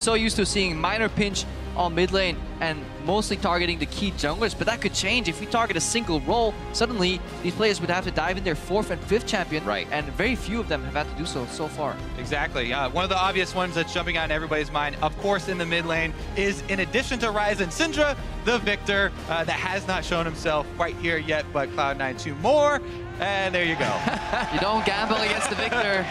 So used to seeing minor pinch on mid lane and mostly targeting the key junglers, but that could change. If we target a single role, suddenly these players would have to dive in their 4th and 5th champion, right? And very few of them have had to do so far. Exactly. One of the obvious ones that's jumping out in everybody's mind, of course, in the mid lane, is in addition to Ryze and Syndra, the Victor that has not shown himself right here yet, but Cloud9 2 more, and there you go. You don't gamble against the Victor.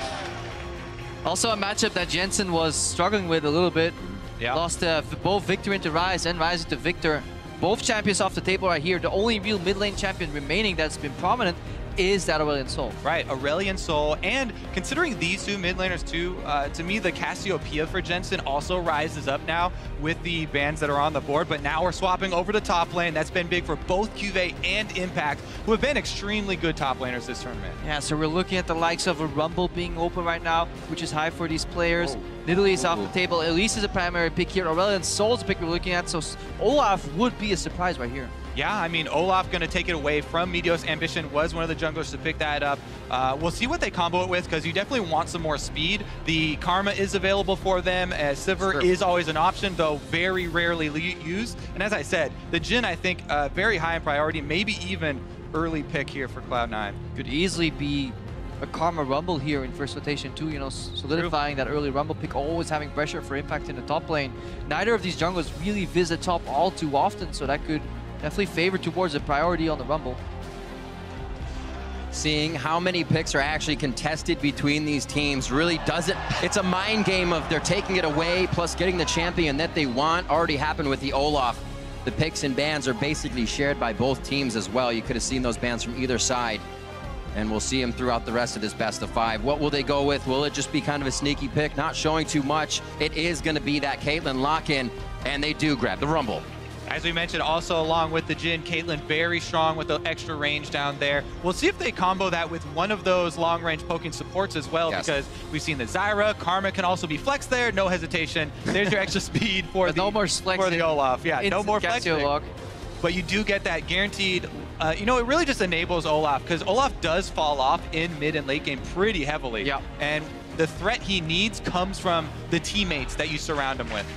Also a matchup that Jensen was struggling with a little bit. Yeah. Lost both Victor into Ryze and Ryze into Victor. Both champions off the table right here. The only real mid lane champion remaining that's been prominent is that Aurelion Sol. Right, Aurelion Sol, and considering these two mid laners too, to me the Cassiopeia for Jensen also rises up now with the bans that are on the board, but now we're swapping over to top lane. That's been big for both QV and Impact, who have been extremely good top laners this tournament. Yeah, so we're looking at the likes of a Rumble being open right now, which is high for these players. Nidalee is off the table. Elise is a primary pick here. Aurelion Sol's a pick we're looking at, so Olaf would be a surprise right here. Yeah, I mean, Olaf going to take it away from Meteos. Ambition was one of the junglers to pick that up. We'll see what they combo it with, because you definitely want some more speed. The Karma is available for them. Sivir is always an option, though very rarely used. And as I said, the Jhin, I think, very high in priority, maybe even early pick here for Cloud9. Could easily be a Karma Rumble here in first rotation too, you know, solidifying that early Rumble pick, always having pressure for Impact in the top lane. Neither of these junglers really visit top all too often, so that could definitely favor towards a priority on the Rumble. Seeing how many picks are actually contested between these teams really doesn't, it's a mind game of they're taking it away plus getting the champion that they want. Already happened with the Olaf. The picks and bans are basically shared by both teams as well. You could have seen those bans from either side. And we'll see them throughout the rest of this best of 5. What will they go with? Will it just be kind of a sneaky pick, not showing too much? It is going to be that Caitlyn lock-in, and they do grab the Rumble. As we mentioned, also along with the Jhin, Caitlyn very strong with the extra range down there. We'll see if they combo that with one of those long-range poking supports as well, because we've seen the Zyra. Karma can also be flexed there, no hesitation. There's your extra speed for, no more for the Olaf. Yeah, no more flexing. Lock. But you do get that guaranteed, you know, it really just enables Olaf, because Olaf does fall off in mid and late game pretty heavily. Yeah. And the threat he needs comes from the teammates that you surround him with.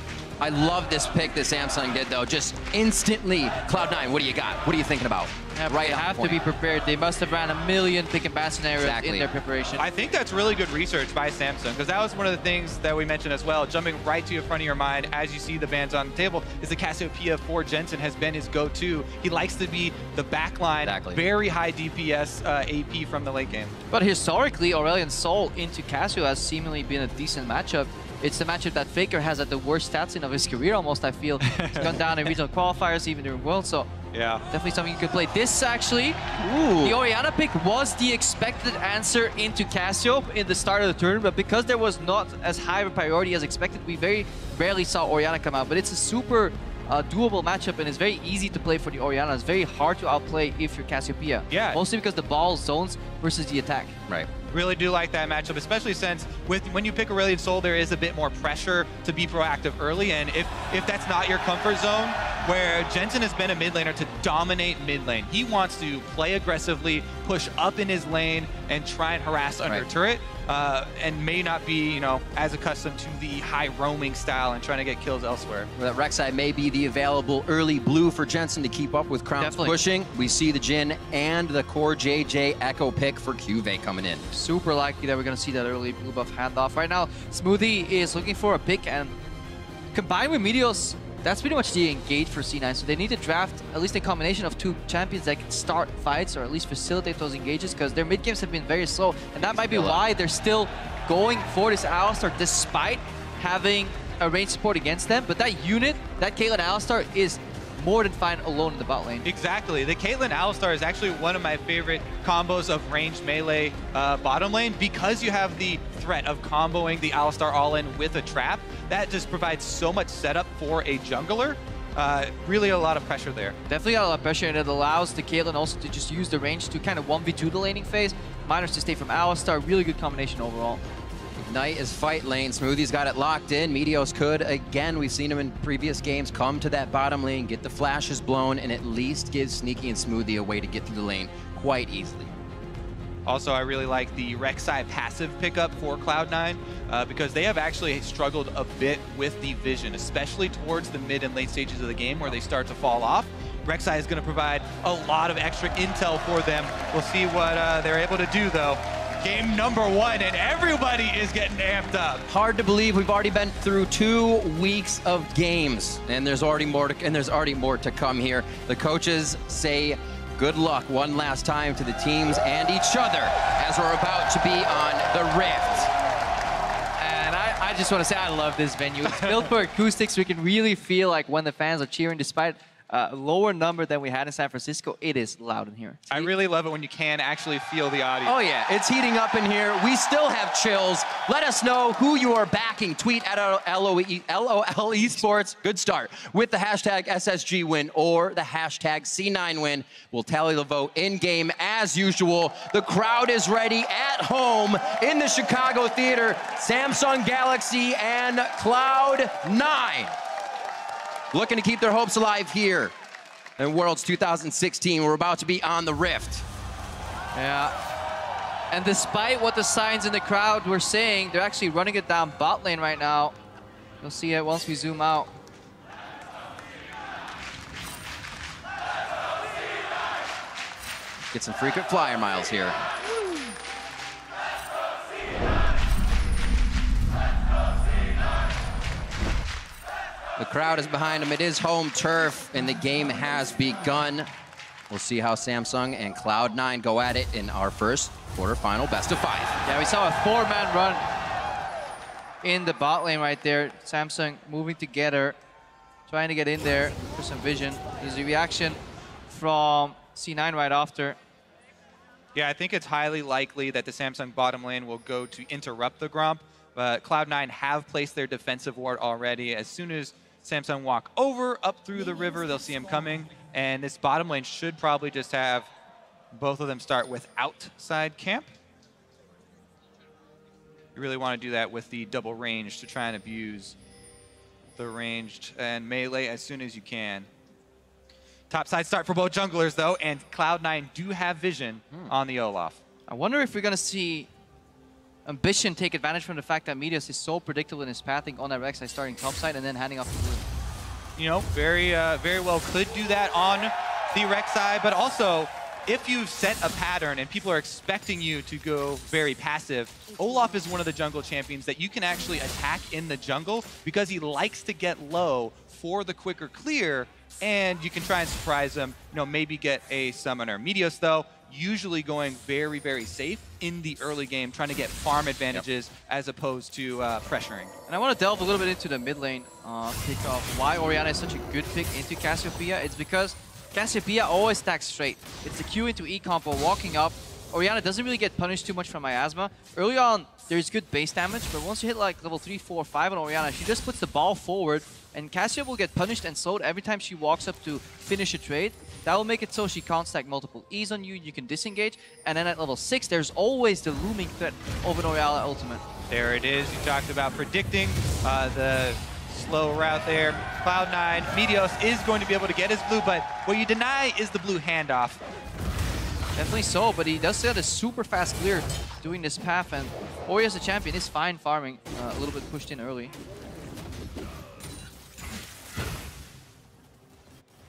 I love this pick that Samsung did, though. Just instantly, Cloud9, what do you got? What are you thinking about? Yeah, right, they have to be prepared. They must have ran a million pick and pass scenarios in their preparation. I think that's really good research by Samsung, because that was one of the things that we mentioned as well. Jumping right to the front of your mind as you see the bans on the table is the Cassiopeia for Jensen has been his go-to. He likes to be the backline, very high DPS AP from the late game. But historically, Aurelion Sol into Cassio has seemingly been a decent matchup. It's the matchup that Faker has at the worst stats in of his career almost, I feel. He's gone down in regional qualifiers, even during Worlds, so yeah, definitely something you could play. This actually, the Orianna pick was the expected answer into Cassio in the start of the turn, but because there was not as high of a priority as expected, we very rarely saw Orianna come out. But it's a super doable matchup, and it's very easy to play for the Orianna. It's very hard to outplay if you're Cassiopeia. Yeah. Mostly because the ball zones versus the attack. Right. Really do like that matchup, especially since when you pick Aurelion Sol, there is a bit more pressure to be proactive early, and if that's not your comfort zone, where Jensen has been a mid laner to dominate mid lane. He wants to play aggressively, push up in his lane, and try and harass under turret, and may not be, you know, as accustomed to the high roaming style and trying to get kills elsewhere. Well, that Rek'Sai may be the available early blue for Jensen to keep up with Crown's pushing. We see the Jhin and the core JJ Echo pick for QV coming in. Super likely that we're going to see that early blue buff handoff. Right now, Smoothie is looking for a pick, and combined with Meteos, that's pretty much the engage for C9. So they need to draft at least a combination of 2 champions that can start fights or at least facilitate those engages, because their mid games have been very slow. And that might be why they're still going for this Alistar despite having a range support against them. But that unit, that Caitlyn Alistar, is more than fine alone in the bot lane. Exactly. The Caitlyn Alistar is actually one of my favorite combos of ranged melee bottom lane, because you have the threat of comboing the Alistar all-in with a trap. That just provides so much setup for a jungler. Really a lot of pressure there. Definitely a lot of pressure, and it allows the Caitlyn also to just use the range to kind of 1v2 the laning phase. Miners to stay from Alistar. Really good combination overall. Ignite is fight lane. Smoothie's got it locked in. Meteos could, again, we've seen him in previous games, come to that bottom lane, get the flashes blown, and at least give Sneaky and Smoothie a way to get through the lane quite easily. Also, I really like the Rek'Sai passive pickup for Cloud9 because they have actually struggled a bit with the vision, especially towards the mid and late stages of the game where they start to fall off. Rek'Sai is going to provide a lot of extra intel for them. We'll see what they're able to do, though. Game number 1, and everybody is getting amped up. Hard to believe we've already been through 2 weeks of games, and there's already more to come here. The coaches say good luck one last time to the teams and each other as we're about to be on the Rift. And I just want to say I love this venue. It's built for acoustics. We can really feel like when the fans are cheering, despite a lower number than we had in San Francisco, it is loud in here. I really love it when you can actually feel the audio. Oh yeah, it's heating up in here. We still have chills. Let us know who you are backing. Tweet at LOL Esports. Good start. With the hashtag SSG win or the hashtag C9 win. We'll tally the vote in game as usual. The crowd is ready at home in the Chicago Theater. Samsung Galaxy and Cloud9. Looking to keep their hopes alive here in Worlds 2016. We're about to be on the Rift. Yeah. And despite what the signs in the crowd were saying, they're actually running it down bot lane right now. You'll see it once we zoom out. Get some frequent flyer miles here. The crowd is behind him. It is home turf, and the game has begun. We'll see how Samsung and Cloud9 go at it in our first quarterfinal best of 5. Yeah, we saw a 4-man run in the bot lane right there. Samsung moving together, trying to get in there for some vision. There's a reaction from C9 right after. Yeah, I think it's highly likely that the Samsung bottom lane will go to interrupt the Gromp, but Cloud9 have placed their defensive ward already. As soon as Samsung walk over, up through the river, they'll see him coming, and this bottom lane should probably just have both of them start with outside camp. You really want to do that with the double range to try and abuse the ranged and melee as soon as you can. Top side start for both junglers, though, and Cloud9 do have vision on the Olaf. I wonder if we're going to see Ambition take advantage from the fact that Meteos is so predictable in his pathing on that Rek'Sai starting top side and then handing off to blue. You know, very well could do that on the Rek'Sai, but also if you've set a pattern and people are expecting you to go very passive, Olaf is one of the jungle champions that you can actually attack in the jungle because he likes to get low for the quicker clear, and you can try and surprise him, you know, maybe get a summoner. Meteos, though, usually going very, very safe in the early game, trying to get farm advantages as opposed to pressuring. And I want to delve a little bit into the mid lane pick of why Orianna is such a good pick into Cassiopeia. It's because Cassiopeia always stacks straight. It's the Q into E combo, walking up. Orianna doesn't really get punished too much from Miasma. Early on, there's good base damage, but once you hit like level 3, 4, 5 on Orianna, she just puts the ball forward, and Cassia will get punished and slowed every time she walks up to finish a trade. That will make it so she can't stack multiple E's on you, you can disengage, and then at level 6, there's always the looming threat of an Orianna ultimate. There it is. You talked about predicting the slow route there. Cloud9, Meteos is going to be able to get his blue, but what you deny is the blue handoff. Definitely so, but he does still have a super fast clear doing this path, and Ori as a champion is fine farming, a little bit pushed in early.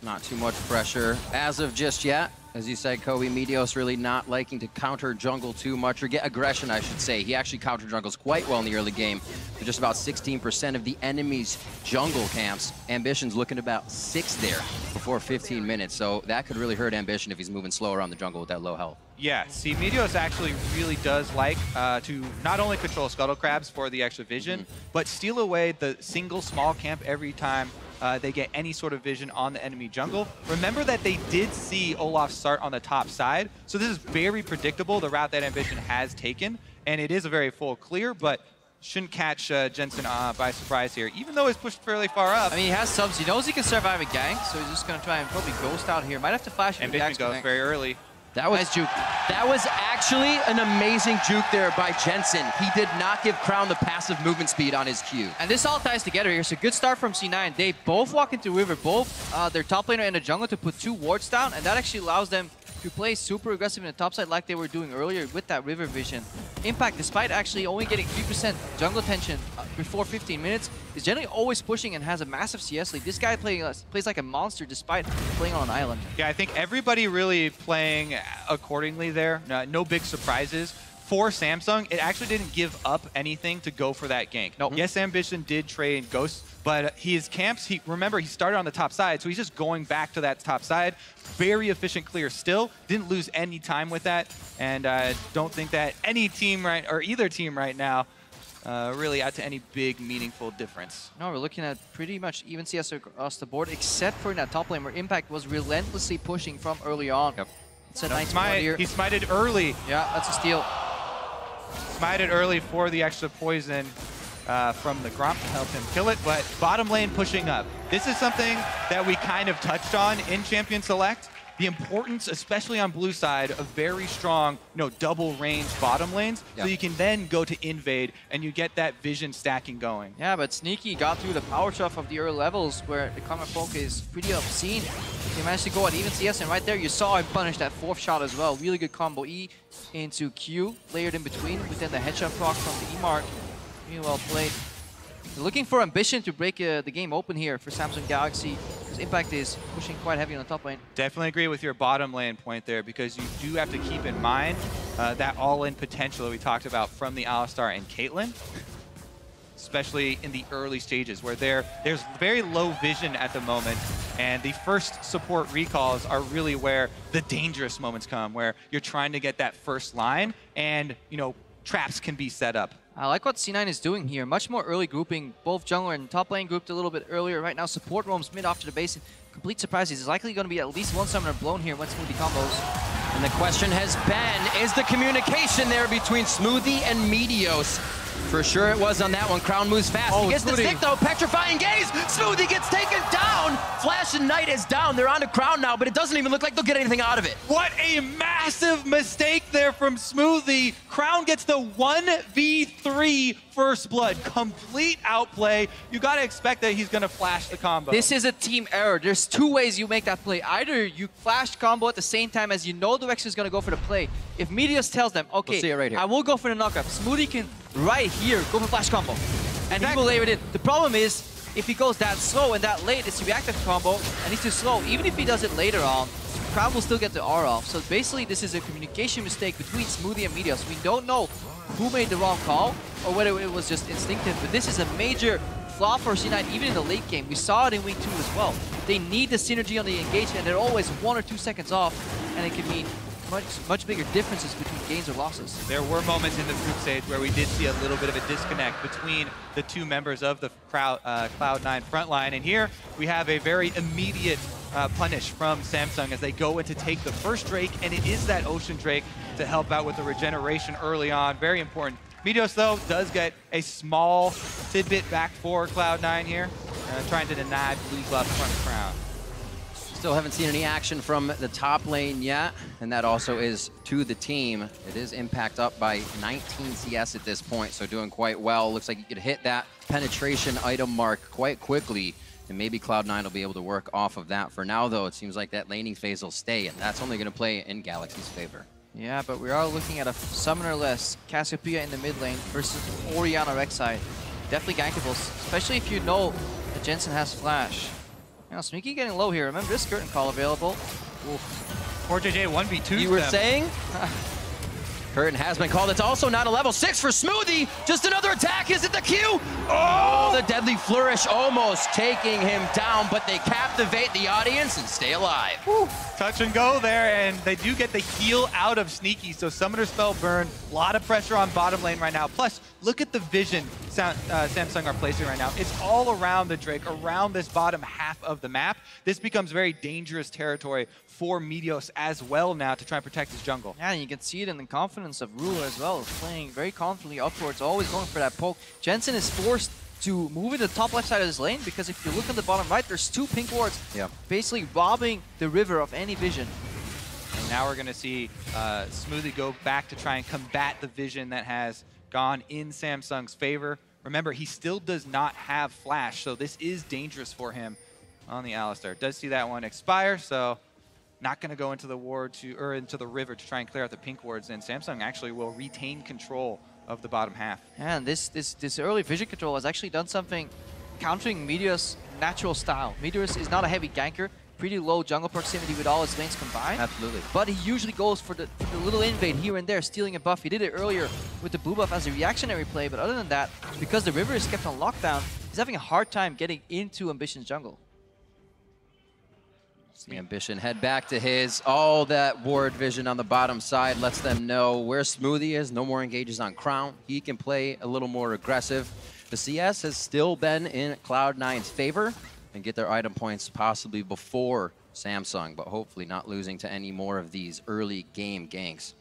Not too much pressure as of just yet. As you said, Kobe, Meteos really not liking to counter jungle too much, or get aggression, I should say. He actually counter jungles quite well in the early game. For just about 16% of the enemy's jungle camps. Ambition's looking about 6 there before 15 minutes, so that could really hurt Ambition if he's moving slow around the jungle with that low health. Yeah, see, Meteos actually really does like to not only control Scuttle Crabs for the extra vision, but steal away the single small camp every time they get any sort of vision on the enemy jungle. Remember that they did see Olaf start on the top side, so this is very predictable, the route that Ambition has taken, and it is a very full clear, but shouldn't catch Jensen by surprise here, even though he's pushed fairly far up. I mean, he has subs, he knows he can survive a gank, so he's just going to try and probably ghost out here. Might have to flash him. Ambition goes very early. That was nice juke. That was actually an amazing juke there by Jensen. He did not give Crown the passive movement speed on his Q. And this all ties together here. So good start from C9. They both walk into river, both their top laner and the jungle to put 2 wards down, and that actually allows them to play super aggressive in the top side like they were doing earlier with that river vision, Impact, despite actually only getting 3% jungle attention before 15 minutes, is generally always pushing and has a massive CS lead. This guy plays like a monster despite playing on an island. Yeah, I think everybody really playing accordingly there. No big surprises. For Samsung, it actually didn't give up anything to go for that gank. Nope. Yes, Ambition did trade Ghost, but his camps, remember, he started on the top side, so he's just going back to that top side. Very efficient clear still. Didn't lose any time with that, and don't think that any team or either team right now really add to any big, meaningful difference. No, we're looking at pretty much even CS across the board, except for in that top lane where Impact was relentlessly pushing from early on. Yep. It's a nice smite. here. He smited early. Yeah, that's a steal. Smited early for the extra poison from the Gromp to help him kill it, but bottom lane pushing up. This is something that we kind of touched on in Champion Select. The importance, especially on blue side, of very strong, double range bottom lanes, so you can then go to invade and you get that vision stacking going. Yeah, but Sneaky got through the power shove of the early levels where the counter poke is pretty obscene. He managed to go at even CS, and right there you saw him punish that 4th shot as well. Really good combo. E into Q, layered in between, within the headshot proc from the E mark. Really well played. They're looking for Ambition to break the game open here for Samsung Galaxy, because Impact is pushing quite heavy on the top lane. Definitely agree with your bottom lane point there, because you do have to keep in mind that all-in potential that we talked about from the Alistar and Caitlyn, especially in the early stages where there's very low vision at the moment, and the first support recalls are really where the dangerous moments come, where you're trying to get that first line and, traps can be set up. I like what C9 is doing here. Much more early grouping. Both jungler and top lane grouped a little bit earlier. Right now, support roams mid off to the base. Complete surprise. He's likely going to be at least one summoner blown here when Smoothie combos. And the question has been, is the communication there between Smoothie and Meteos? For sure it was on that one. Crown moves fast. He gets the stick though. Petrifying gaze. Smoothie gets taken down. Flash and Knight is down. They're on to Crown now, but it doesn't even look like they'll get anything out of it. What a massive mistake there from Smoothie. Crown gets the 1v3 first blood. Complete outplay. You got to expect that he's going to flash the combo. This is a team error. There's two ways you make that play. Either you flash combo at the same time as you know the Rex is going to go for the play. If Meteos tells them, okay, we'll see it right here. I will go for the knockup, Smoothie can right here go for flash combo. And he will layer it in. The problem is, if he goes that slow and that late, it's a reactive combo, and he's too slow. Even if he does it later on, Crown will still get the R off. So basically, this is a communication mistake between Smoothie and Meteos. We don't know who made the wrong call or whether it was just instinctive, but this is a major flaw for C9 even in the late game. We saw it in week 2 as well. They need the synergy on the engagement, and they're always 1 or 2 seconds off, and it can mean much bigger differences between gains or losses. There were moments in the group stage where we did see a little bit of a disconnect between the two members of the Cloud9 frontline, and here we have a very immediate punish from Samsung as they go in to take the first Drake, and it is that Ocean Drake to help out with the regeneration early on. Very important. Meteos, though, does get a small tidbit back for Cloud9 here, trying to deny blue buff from Crown. Still haven't seen any action from the top lane yet, and that also is to the team. It is Impact up by 19 CS at this point, so doing quite well. Looks like you could hit that penetration item mark quite quickly, and maybe Cloud9 will be able to work off of that. For now, though, it seems like that laning phase will stay, and that's only going to play in Galaxy's favor. Yeah, but we are looking at a summoner-less Cassiopeia in the mid lane versus Orianna Rek'Sai. Definitely gankables, especially if you know that Jensen has flash. Now, Sneaky getting low here. Remember, this curtain call available. Oof. 4JJ 1v2. You were saying? Curtain has been called. It's also not a level 6 for Smoothie. Just another attack. Is it the Q? Oh, the deadly flourish almost taking him down, but they captivate the audience and stay alive. Woo. Touch and go there, and they do get the heal out of Sneaky, so Summoner Spell burn. A lot of pressure on bottom lane right now. Plus, look at the vision Samsung are placing right now. It's all around the Drake, around this bottom half of the map. This becomes very dangerous territory for Meteos as well now to try and protect his jungle. Yeah, and you can see it in the confidence of Ruler as well, playing very confidently upwards, always going for that poke. Jensen is forced to move into the top left side of this lane because if you look on the bottom right, there's 2 pink wards basically robbing the river of any vision. And now we're going to see Smoothie go back to try and combat the vision that has gone in Samsung's favor. Remember, he still does not have flash, so this is dangerous for him on the Alistar. Does see that one expire, so not going to go into the ward or into the river to try and clear out the pink wards, and Samsung actually will retain control of the bottom half. And this early vision control has actually done something countering Meteor's natural style. Meteor is not a heavy ganker, pretty low jungle proximity with all his lanes combined. Absolutely. But he usually goes for the little invade here and there, stealing a buff. He did it earlier with the blue buff as a reactionary play, but other than that, because the river is kept on lockdown, he's having a hard time getting into Ambition's jungle. The Ambition head back to his. All that ward vision on the bottom side lets them know where Smoothie is. No more engages on Crown. He can play a little more aggressive. The CS has still been in Cloud9's favor and get their item points possibly before Samsung, but hopefully not losing to any more of these early game ganks.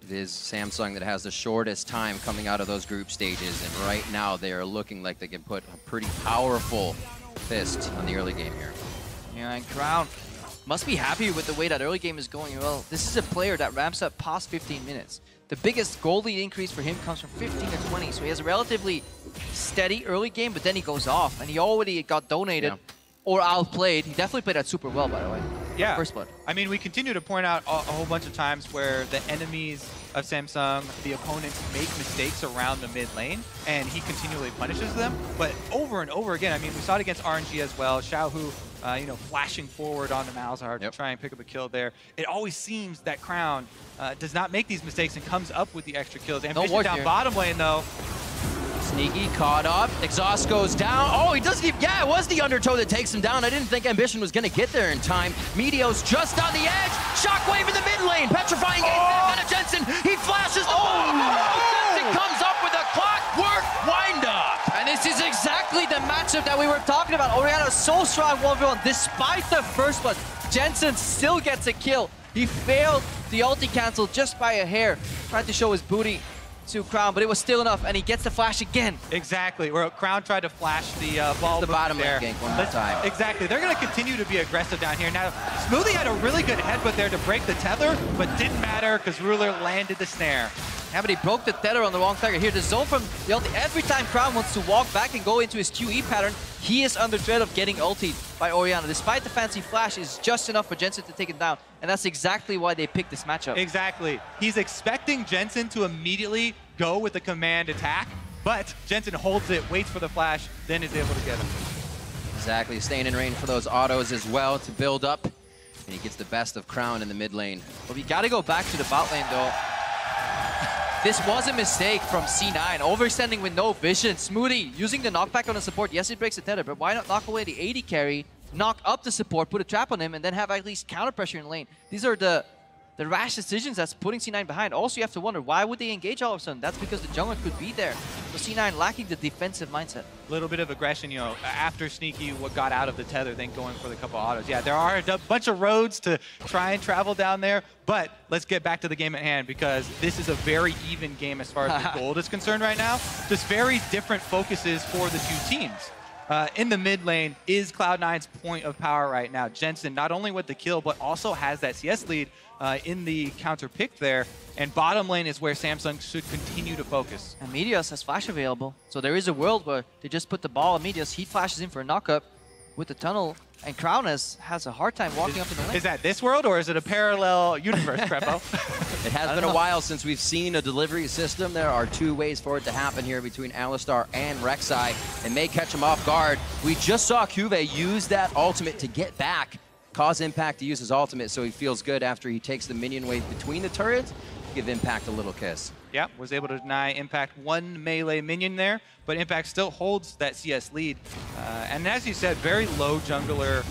It is Samsung that has the shortest time coming out of those group stages, and right now they are looking like they can put a pretty powerful fist on the early game here. Yeah, and Crown must be happy with the way that early game is going. Well, this is a player that ramps up past 15 minutes. The biggest gold lead increase for him comes from 15 to 20, so he has a relatively steady early game, but then he goes off, and he already got donated or outplayed. He definitely played that super well, by the way. Yeah. First blood. I mean, we continue to point out a whole bunch of times where the enemies of Samsung, the opponents, make mistakes around the mid lane, and he continually punishes them. But over and over again, I mean, we saw it against RNG as well. Xiaohu, you know, flashing forward onto Malzahar to try and pick up a kill there. It always seems that Crown does not make these mistakes and comes up with the extra kills. Ambition down bottom lane, though. Sneaky caught up. Exhaust goes down. Oh, he doesn't even, yeah, it was the undertow that takes him down. I didn't think Ambition was going to get there in time. Meteo's just on the edge. Shockwave in the mid lane. Petrifying Gate of Jensen. He flashes the ball. Jensen comes up with a clockwork wind-up. And this is exactly the matchup that we were talking about. Orianna is so strong 1v1. Despite the first one, Jensen still gets a kill. He failed the ulti cancel just by a hair. Tried to show his booty to Crown, but it was still enough, and he gets the flash again. Exactly, where Crown tried to flash the ball. The bottom lane gank one more time. Exactly, they're going to continue to be aggressive down here. Now, Smoothie had a really good headbutt there to break the tether, but didn't matter because Ruler landed the snare. Yeah, but he broke the tether on the wrong target. Here, the zone from the ulti. Every time Crown wants to walk back and go into his QE pattern, he is under threat of getting ultied by Orianna. Despite the fancy flash, is just enough for Jensen to take him down, and that's exactly why they picked this matchup. Exactly. He's expecting Jensen to immediately go with the command attack, but Jensen holds it, waits for the flash, then is able to get him. Exactly, staying in range for those autos as well to build up, and he gets the best of Crown in the mid lane. But we gotta go back to the bot lane, though. This was a mistake from C9, overextending with no vision. Smoothie using the knockback on the support. Yes, it breaks the tether, but why not knock away the 80 carry, knock up the support, put a trap on him, and then have at least counter pressure in lane? These are the rash decisions that's putting C9 behind. Also, you have to wonder, why would they engage all of a sudden? That's because the jungler could be there. So C9 lacking the defensive mindset. A little bit of aggression, you know, after Sneaky what got out of the tether, then going for the couple autos. Yeah, there are a bunch of roads to try and travel down there, but let's get back to the game at hand, because this is a very even game as far as the gold is concerned right now. Just very different focuses for the two teams. In the mid lane is Cloud9's point of power right now. Jensen not only with the kill, but also has that CS lead in the counter pick there. And bottom lane is where Samsung should continue to focus. And Meteos has flash available. So there is a world where they just put the ball on Meteos. He flashes in for a knockup with the tunnel. And Crown has a hard time walking up in the lane. Is that this world, or is it a parallel universe, Crepo? It has been a while since we've seen a delivery system. There are two ways for it to happen here between Alistar and Rek'Sai. It may catch him off guard. We just saw Cuvee use that ultimate to get back, cause Impact to use his ultimate, so he feels good after he takes the minion wave between the turrets. Give Impact a little kiss. Yeah, was able to deny Impact one melee minion there, but Impact still holds that CS lead. And as you said, very low jungler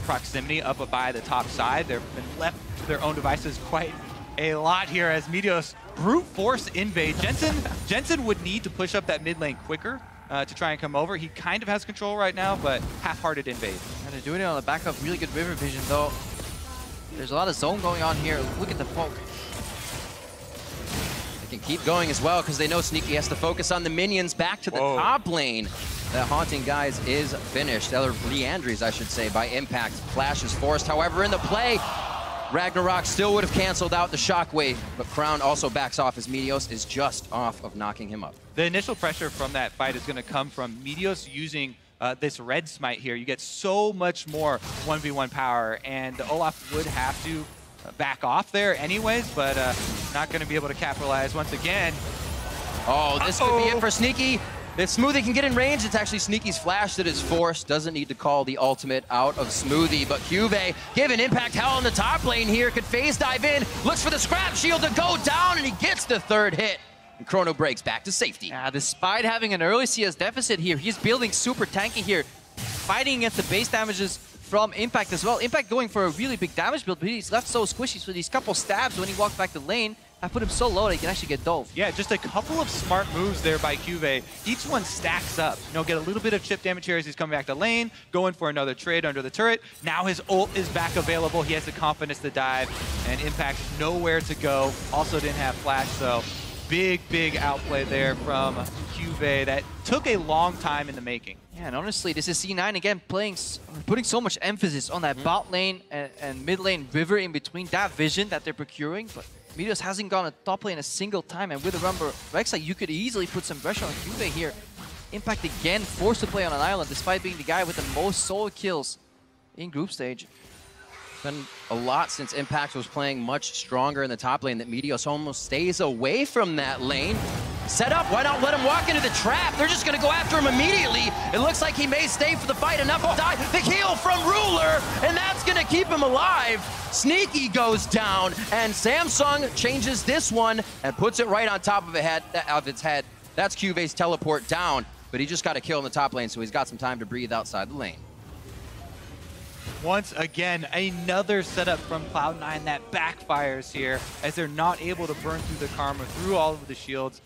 proximity up by the top side. They've been left to their own devices quite a lot here as Meteos brute force invade. Jensen would need to push up that mid lane quicker to try and come over. He kind of has control right now, but half-hearted invade. And they're doing it on the back of really good river vision, though. There's a lot of zone going on here. Look at the poke. Can keep going as well because they know Sneaky has to focus on the minions back to the top lane. The Haunting Guys is finished. Or Leandries, I should say, by Impact. Flash is forced, however, in the play. Ragnarok still would have canceled out the shockwave, but Crown also backs off as Meteos is just off of knocking him up. The initial pressure from that fight is going to come from Meteos using this red smite here, you get so much more 1v1 power, and the Olaf would have to back off there anyways, but not going to be able to capitalize once again. Oh, this could be it for Sneaky. If Smoothie can get in range, it's actually Sneaky's flash that is forced. Doesn't need to call the ultimate out of Smoothie, but Cuvee giving Impact hell in the top lane here. Could phase dive in, looks for the scrap shield to go down, and he gets the third hit. And Chrono breaks back to safety. Yeah, despite having an early CS deficit here, he's building super tanky here, fighting against the base damages from Impact as well. Impact going for a really big damage build, but he's left so squishy, so these couple stabs when he walks back to lane, I put him so low that he can actually get dove. Yeah, just a couple of smart moves there by Cuvee. Each one stacks up. You know, get a little bit of chip damage here as he's coming back to lane, going for another trade under the turret. Now his ult is back available. He has the confidence to dive, and Impact nowhere to go. Also didn't have flash, so big outplay there from Cuvee that took a long time in the making. Yeah, and honestly, this is C9 again putting so much emphasis on that bot lane and mid lane river in between, that vision that they're procuring, but Meteos hasn't gone a top lane a single time, and with a Rumble Rek'Sai, you could easily put some pressure on Cuvee here. Impact again forced to play on an island despite being the guy with the most solo kills in group stage. Been a lot since Impact was playing much stronger in the top lane that Meteos almost stays away from that lane. Set up, why not let him walk into the trap? They're just gonna go after him immediately. It looks like he may stay for the fight, enough to die. The heal from Ruler, and that's gonna keep him alive. Sneaky goes down, and Samsung changes this one and puts it right on top of its head. That's Cuvee's teleport down, but he just got a kill in the top lane, so he's got some time to breathe outside the lane. Once again, another setup from Cloud9 that backfires here as they're not able to burn through the Karma, through all of the shields,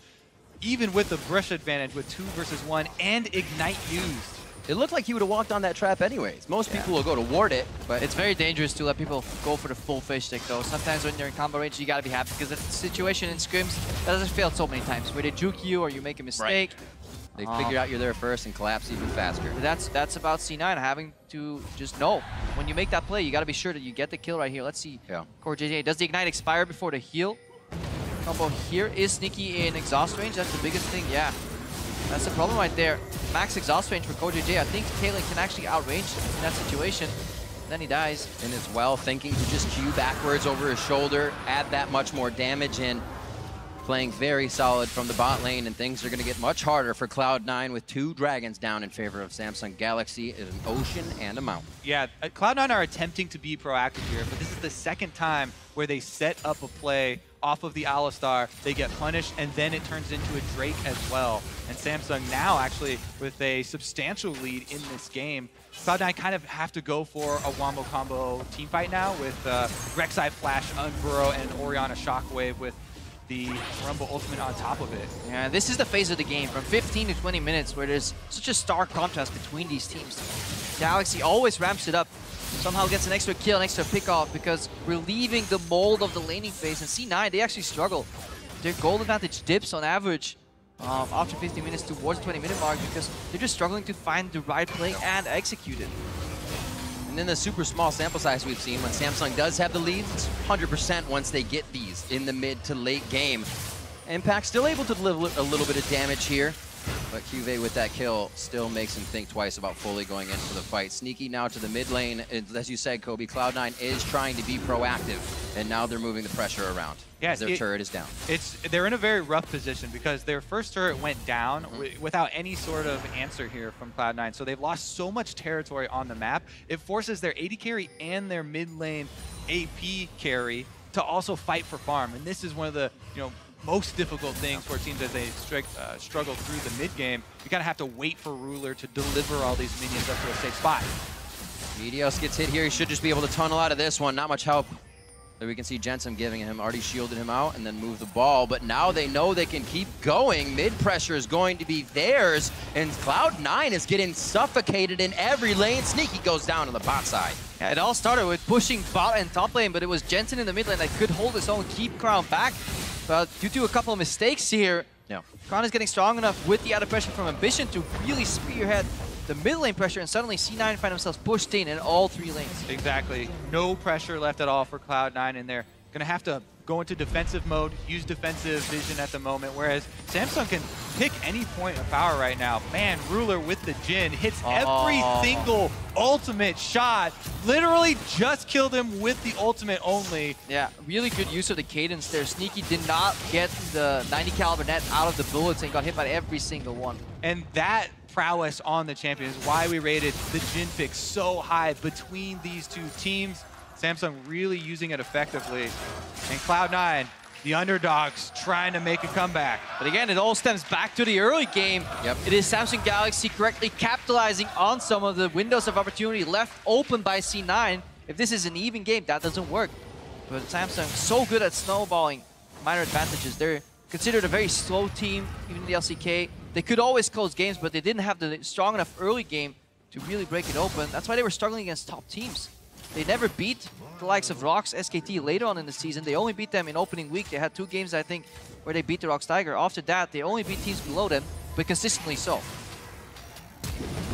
even with the brush advantage with 2 versus 1 and Ignite used. It looked like he would have walked on that trap anyways. Most people will go to ward it, but It's very dangerous to let people go for the full fish stick though. Sometimes when you're in combo range, you gotta be happy because the situation in scrims that has failed so many times where they juke you or you make a mistake. they figured out you're there first and collapse even faster. That's about C9 having to just know when you make that play, you got to be sure that you get the kill right here. Let's see. Yeah. Core JJ, does the Ignite expire before the heal? Combo here is Sneaky in exhaust range. That's the biggest thing. Yeah, that's the problem right there. Max exhaust range for Core JJ. I think Kaelin can actually outrange in that situation. Then he dies. And as well, thinking to just Q backwards over his shoulder, add that much more damage in. Playing very solid from the bot lane, and things are going to get much harder for Cloud9 with 2 dragons down in favor of Samsung Galaxy, an ocean and a mountain. Yeah, Cloud9 are attempting to be proactive here, but this is the second time where they set up a play off of the Alistar, they get punished, and then it turns into a Drake as well. And Samsung now actually with a substantial lead in this game. Cloud9 kind of have to go for a wombo combo team fight now with Rek'Sai Flash, Unburrow, and Orianna Shockwave with the Rumble Ultimate on top of it. Yeah, this is the phase of the game from 15 to 20 minutes where there's such a stark contrast between these teams. Galaxy always ramps it up, somehow gets an extra kill, an extra pick off because we're leaving the mold of the laning phase. And C9, they actually struggle. Their gold advantage dips on average after 15 minutes towards the 20-minute mark because they're just struggling to find the right play and execute it. And in the super small sample size we've seen, when Samsung does have the leads, it's 100% once they get these in the mid to late game. Impact still able to deliver a little bit of damage here, but Cuvee with that kill still makes him think twice about fully going into the fight. Sneaky now to the mid lane. As you said, Kobe, Cloud9 is trying to be proactive, and now they're moving the pressure around. Yeah, their turret is down. They're in a very rough position because their first turret went down without any sort of answer here from Cloud9. So they've lost so much territory on the map. It forces their AD carry and their mid lane AP carry to also fight for farm. And this is one of the most difficult things for teams as they struggle through the mid game. You kind of have to wait for Ruler to deliver all these minions up to a safe spot. Meteos gets hit here. He should just be able to tunnel out of this one. Not much help. There we can see Jensen giving him, already shielded him out and then move the ball, but now they know they can keep going. Mid pressure is going to be theirs, and Cloud9 is getting suffocated in every lane. Sneaky goes down on the bot side. Yeah, it all started with pushing bot and top lane, but it was Jensen in the mid lane that could hold his own, keep Crown back. But due to a couple of mistakes here, Crown is getting strong enough with the added pressure from Ambition to really spearhead the mid lane pressure, and suddenly C9 find themselves pushed in all 3 lanes. Exactly. No pressure left at all for Cloud9, and they're going to have to go into defensive mode, use defensive vision at the moment, whereas Samsung can pick any point of power right now. Man, Ruler with the Jin hits every single ultimate shot. Literally just killed him with the ultimate only. Yeah, really good use of the cadence there. Sneaky did not get the 90 caliber net out of the bullets and got hit by every single one. And that prowess on the champion is why we rated the Jin pick so high between these two teams. Samsung really using it effectively. And Cloud9, the underdogs, trying to make a comeback. But again, it all stems back to the early game. Yep. It is Samsung Galaxy correctly capitalizing on some of the windows of opportunity left open by C9. If this is an even game, that doesn't work. But Samsung so good at snowballing minor advantages. They're considered a very slow team, even in the LCK. They could always close games, but they didn't have the strong enough early game to really break it open. That's why they were struggling against top teams. They never beat the likes of Rox, SKT later on in the season. They only beat them in opening week. They had 2 games, I think, where they beat the Rox Tiger. After that, they only beat teams below them, but consistently so.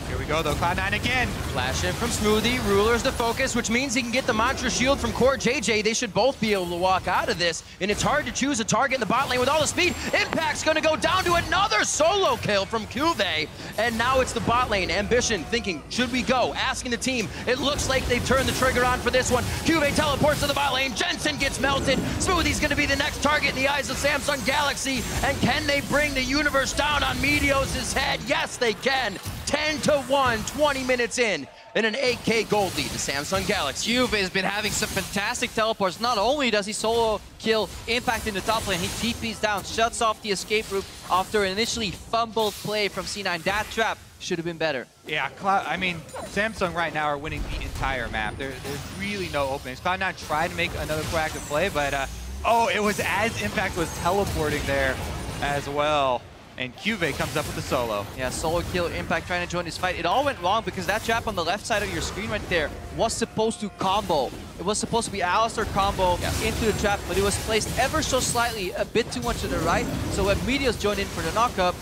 Here we go though, Cloud9 again. Flash in from Smoothie, Ruler's the focus, which means he can get the Mantra Shield from Core JJ. They should both be able to walk out of this, and it's hard to choose a target in the bot lane with all the speed. Impact's gonna go down to another solo kill from Cuvee, and now it's the bot lane. Ambition thinking, should we go? Asking the team. It looks like they've turned the trigger on for this one. Cuvee teleports to the bot lane, Jensen gets melted. Smoothie's gonna be the next target in the eyes of Samsung Galaxy, and can they bring the universe down on Meteos' head? Yes, they can. 10-1, 20 minutes in, and an 8K gold lead to Samsung Galaxy. Juve has been having some fantastic teleports. Not only does he solo kill Impact in the top lane, he TPs down, shuts off the escape route after an initially fumbled play from C9. That trap should have been better. Yeah, I mean, Samsung right now are winning the entire map. There's really no openings. Cloud9 tried to make another proactive play, but oh, it was as Impact was teleporting there as well. And Cuvee comes up with the solo. Yeah, solo kill, Impact trying to join this fight. It all went wrong because that trap on the left side of your screen right there was supposed to combo. It was supposed to be Alistar combo into the trap, but it was placed ever so slightly, a bit too much to the right. So when Meteos joined in for the knockup,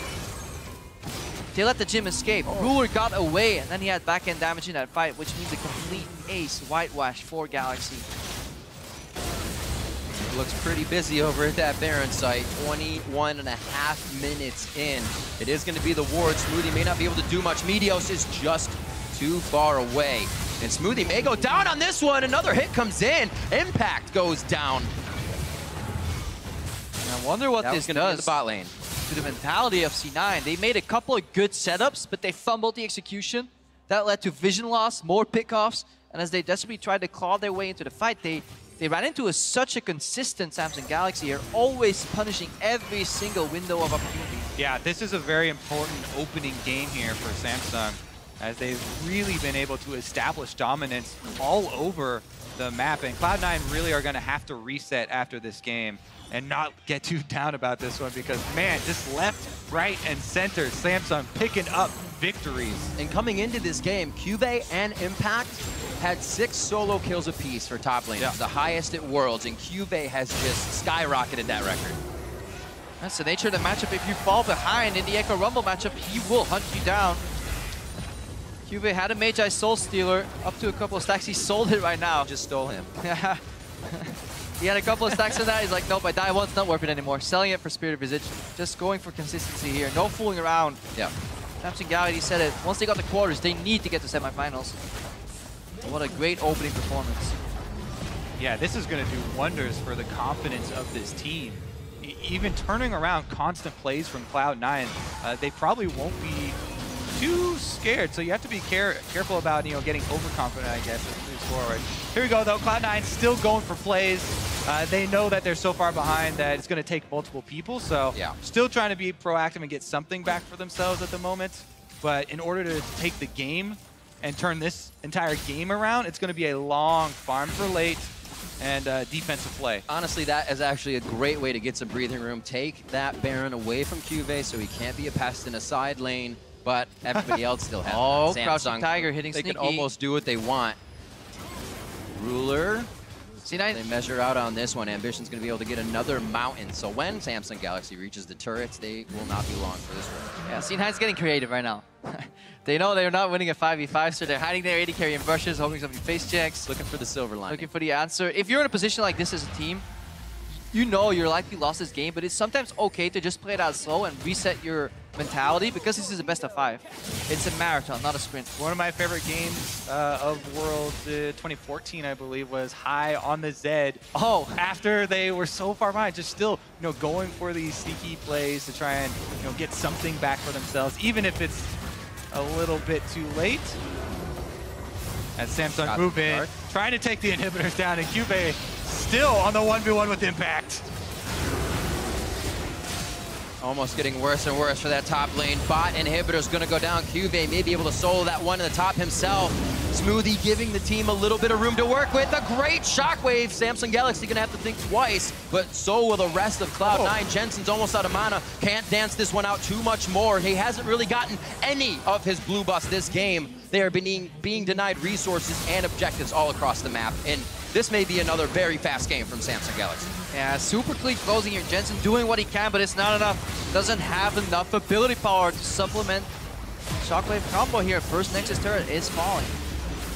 they let the Jim escape. Ruler got away, and then he had back-end damage in that fight, which means a complete ace whitewash for Galaxy. Looks pretty busy over at that Baron site. 21.5 minutes in. It is going to be the ward. Smoothie may not be able to do much. Meteos is just too far away. And Smoothie may go down on this one. Another hit comes in. Impact goes down. I wonder what this does the bot lane. To the mentality of C9. They made a couple of good setups, but they fumbled the execution. That led to vision loss, more pickoffs, and as they desperately tried to claw their way into the fight, they ran into such a consistent Samsung Galaxy here, always punishing every single window of opportunity. Yeah, this is a very important opening game here for Samsung, as they've really been able to establish dominance all over the map. And Cloud9 really are going to have to reset after this game and not get too down about this one because, man, just left, right, and center, Samsung picking up victories. And coming into this game, Cuvee and Impact had 6 solo kills apiece for top lane. Yeah. The highest at Worlds, and Cuvee has just skyrocketed that record. That's the nature of the matchup. If you fall behind in the Echo Rumble matchup, he will hunt you down. Cuvee had a Magi Soul Stealer up to a couple of stacks. He sold it right now. Just stole him. He had a couple of stacks of that. He's like, nope, I die once, not worth it anymore. Selling it for Spirit of Visage. Just going for consistency here. No fooling around. Yeah. Samsung Galaxy said it. Once they got the quarters, they need to get to semifinals. What a great opening performance. Yeah, this is going to do wonders for the confidence of this team. Even turning around constant plays from Cloud9, they probably won't be too scared. So you have to be careful about, you know, getting overconfident, I guess, as we move forward. Here we go, though. Cloud9 still going for plays. They know that they're so far behind that it's going to take multiple people. So still trying to be proactive and get something back for themselves at the moment. But in order to take the game and turn this entire game around, it's going to be a long farm for late and defensive play. Honestly, that is actually a great way to get some breathing room. Take that Baron away from Cuvee so he can't be a pest in a side lane, but everybody else still has Samsung Crouching Tiger hitting They Sneaky. can almost do what they want. Ruler. C9. They measure out on this one. Ambition's going to be able to get another mountain. So when Samsung Galaxy reaches the turrets, they will not be long for this one. Yeah, C9's getting creative right now. They know they're not winning a 5v5, so they're hiding their AD carry in brushes, hoping somebody face checks. Looking for the silver line. Looking for the answer. If you're in a position like this as a team, you know you're likely lost this game, but it's sometimes okay to just play it out slow and reset your mentality because this is a best of 5. It's a marathon, not a sprint. One of my favorite games of World 2014, I believe, was high on the Zed. Oh, After they were so far behind, just still, going for these sneaky plays to try and, get something back for themselves, even if it's a little bit too late. As Samsung move in, trying to take the inhibitors down, and Cube still on the 1v1 with impact. Almost getting worse and worse for that top lane. Bot inhibitor's gonna go down. Cube may be able to solo that one in the top himself. Smoothie giving the team a little bit of room to work with. A great shockwave. Samsung Galaxy gonna have to think twice, but so will the rest of Cloud9. Jensen's almost out of mana. Can't dance this one out too much more. He hasn't really gotten any of his blue buffs this game. They are being denied resources and objectives all across the map, and this may be another very fast game from Samsung Galaxy. yeah, super clean closing here. Jensen doing what he can, but it's not enough. Doesn't have enough ability power to supplement Shockwave combo here. First Nexus turret is falling.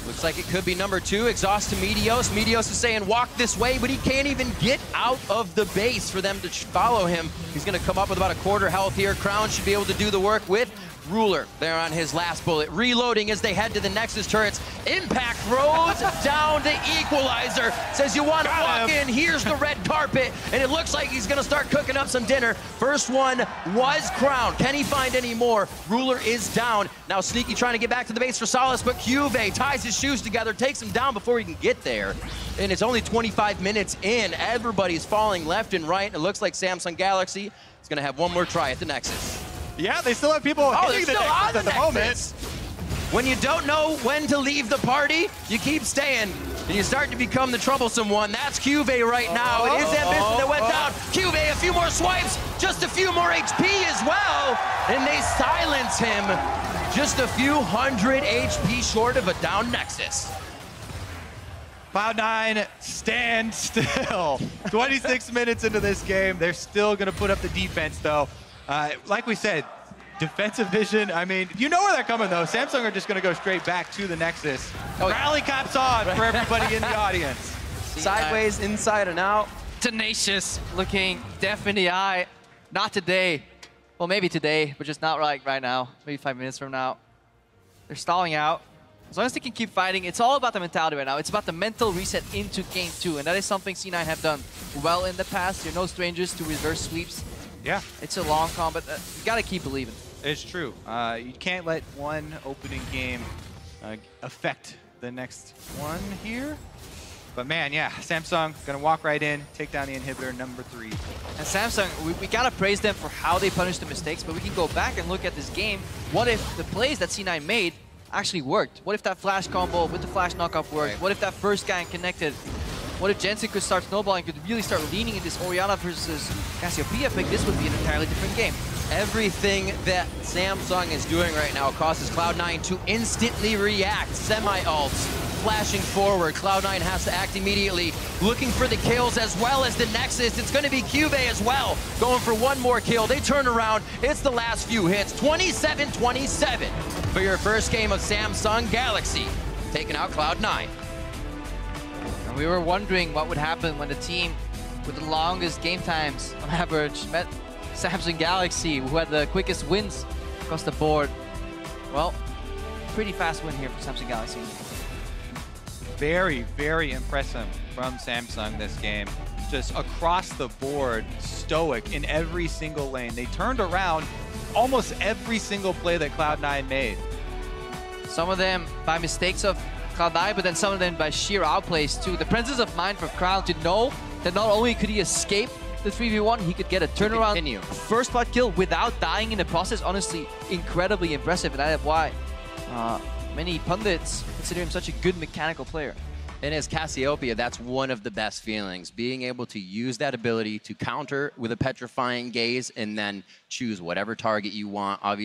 Looks like it could be number 2. Exhaust to Meteos. Meteos is saying walk this way, but he can't even get out of the base for them to follow him. He's going to come up with about a quarter health here. Crown should be able to do the work with Ruler there on his last bullet. Reloading as they head to the Nexus turrets. Impact throws down the equalizer. Says you want to walk in, here's the red carpet, and it looks like he's going to start cooking up some dinner. First one was Crown. Can he find any more? Ruler is down. Now Sneaky trying to get back to the base for Solace, but Cube ties his shoes together, takes him down before he can get there. And it's only 25 minutes in. Everybody's falling left and right. It looks like Samsung Galaxy is going to have one more try at the Nexus. Yeah, they still have people hitting the Nexus at the moment. When you don't know when to leave the party, you keep staying, and you start to become the troublesome one. That's Cube right now. It is Ambition that went down. Cube, a few more swipes, just a few more HP as well, and they silence him. Just a few hundred HP short of a down Nexus. Cloud9 stand still. 26 minutes into this game. They're still going to put up the defense, though. Like we said, defensive vision, I mean, you know where they're coming, though. Samsung are just going to go straight back to the Nexus. Rally caps on for everybody in the audience. Sideways, inside and out. Tenacious looking deaf in the eye. Not today. Well, maybe today, but just not right now. Maybe 5 minutes from now. They're stalling out. As long as they can keep fighting, it's all about the mentality right now. It's about the mental reset into game 2, and that is something C9 have done well in the past. You're no strangers to reverse sweeps. Yeah. It's a long combat. You got to keep believing. It's true. You can't let one opening game affect the next one here. But man, yeah, Samsung gonna walk right in, take down the inhibitor number 3. And Samsung, we gotta praise them for how they punish the mistakes, but we can go back and look at this game. What if the plays that C9 made actually worked? What if that flash combo with the flash knockoff worked? Right. What if that first gang connected? What if Jensen could start snowballing, could really start leaning in this Orianna versus Cassiopeia pick? This would be an entirely different game. Everything that Samsung is doing right now causes Cloud9 to instantly react. Semi-ults, flashing forward. Cloud9 has to act immediately, looking for the kills as well as the Nexus. It's going to be Cube as well, going for one more kill. They turn around. It's the last few hits. 27-27 for your first game of Samsung Galaxy, taking out Cloud9. And we were wondering what would happen when the team with the longest game times on average met Samsung Galaxy, who had the quickest wins across the board. Well, pretty fast win here for Samsung Galaxy. Very, very impressive from Samsung this game. Just across the board, stoic in every single lane. They turned around almost every single play that Cloud9 made. Some of them by mistakes of Cloud9, but then some of them by sheer outplays too. The presence of mind for Crown to know that not only could he escape the 3v1, he could get a turnaround first blood kill without dying in the process. Honestly, incredibly impressive, and that is why many pundits consider him such a good mechanical player. And as Cassiopeia, that's one of the best feelings, being able to use that ability to counter with a petrifying gaze and then choose whatever target you want. Obviously,